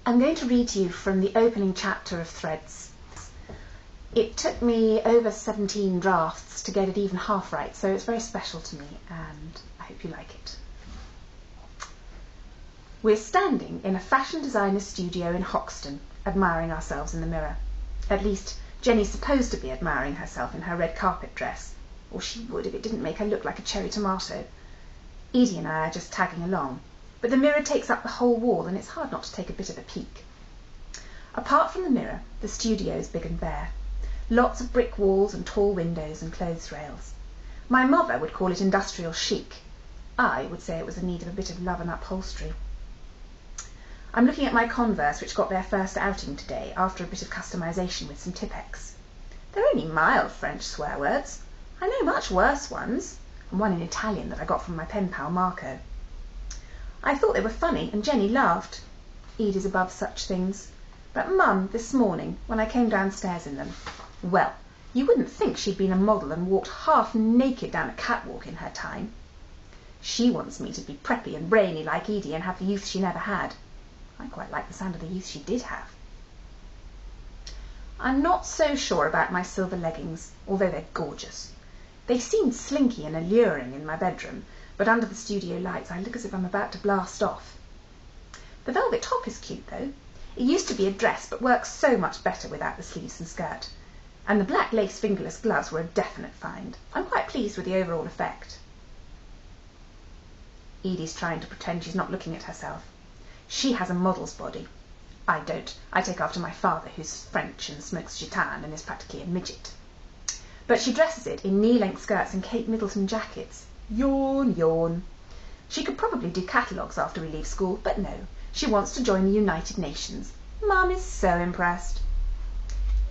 I'm going to read to you from the opening chapter of Threads. It took me over 17 drafts to get it even half right, so it's very special to me, and I hope you like it. We're standing in a fashion designer's studio in Hoxton, admiring ourselves in the mirror. At least, Jenny's supposed to be admiring herself in her red carpet dress, or she would if it didn't make her look like a cherry tomato. Edie and I are just tagging along, but the mirror takes up the whole wall and it's hard not to take a bit of a peek. Apart from the mirror, the studio is big and bare. Lots of brick walls and tall windows and clothes rails. My mother would call it industrial chic. I would say it was in need of a bit of love and upholstery. I'm looking at my Converse, which got their first outing today after a bit of customisation with some Tipp-Ex. They're only mild French swear words. I know much worse ones, and one in Italian that I got from my pen pal Marco. I thought they were funny, and Jenny laughed. Edie's above such things. But Mum, this morning, when I came downstairs in them, well, you wouldn't think she'd been a model and walked half naked down a catwalk in her time. She wants me to be preppy and brainy like Edie and have the youth she never had. I quite like the sound of the youth she did have. I'm not so sure about my silver leggings, although they're gorgeous. They seem slinky and alluring in my bedroom, but under the studio lights I look as if I'm about to blast off. The velvet top is cute though. It used to be a dress but works so much better without the sleeves and skirt. And the black lace fingerless gloves were a definite find. I'm quite pleased with the overall effect. Edie's trying to pretend she's not looking at herself. She has a model's body. I don't. I take after my father, who's French and smokes gitane and is practically a midget. But she dresses it in knee-length skirts and Kate Middleton jackets. Yawn, yawn. She could probably do catalogues after we leave school, but no. She wants to join the United Nations. Mum is so impressed.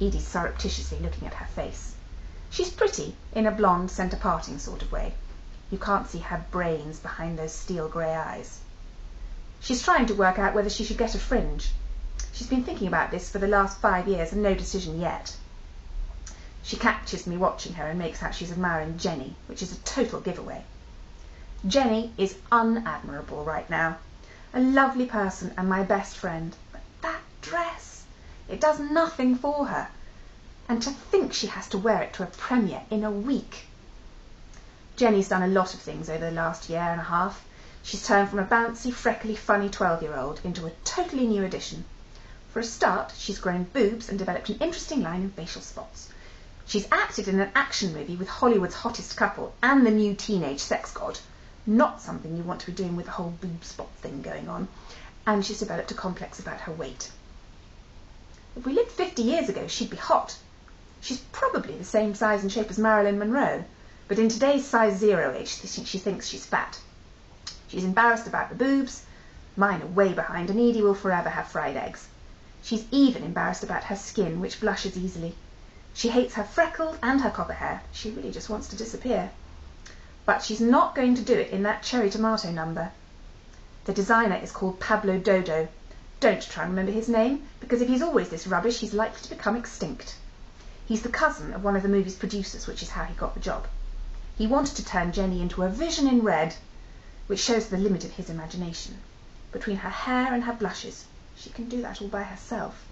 Edie's surreptitiously looking at her face. She's pretty, in a blonde, centre-parting sort of way. You can't see her brains behind those steel grey eyes. She's trying to work out whether she should get a fringe. She's been thinking about this for the last 5 years and no decision yet. She catches me watching her and makes out she's admiring Jenny, which is a total giveaway. Jenny is unadmirable right now. A lovely person and my best friend. But that dress, it does nothing for her. And to think she has to wear it to a premiere in a week. Jenny's done a lot of things over the last year and a half. She's turned from a bouncy, freckly, funny 12-year-old into a totally new addition. For a start, she's grown boobs and developed an interesting line in facial spots. She's acted in an action movie with Hollywood's hottest couple and the new teenage sex god. Not something you want to be doing with the whole boob spot thing going on. And she's developed a complex about her weight. If we lived 50 years ago, she'd be hot. She's probably the same size and shape as Marilyn Monroe, but in today's size 0 age, she thinks she's fat. She's embarrassed about the boobs. Mine are way behind, and Edie will forever have fried eggs. She's even embarrassed about her skin, which blushes easily. She hates her freckles and her copper hair. She really just wants to disappear. But she's not going to do it in that cherry tomato number. The designer is called Pablo Dodo. Don't try and remember his name, because if he's always this rubbish, he's likely to become extinct. He's the cousin of one of the movie's producers, which is how he got the job. He wanted to turn Jenny into a vision in red, which shows the limit of his imagination. Between her hair and her blushes, she can do that all by herself.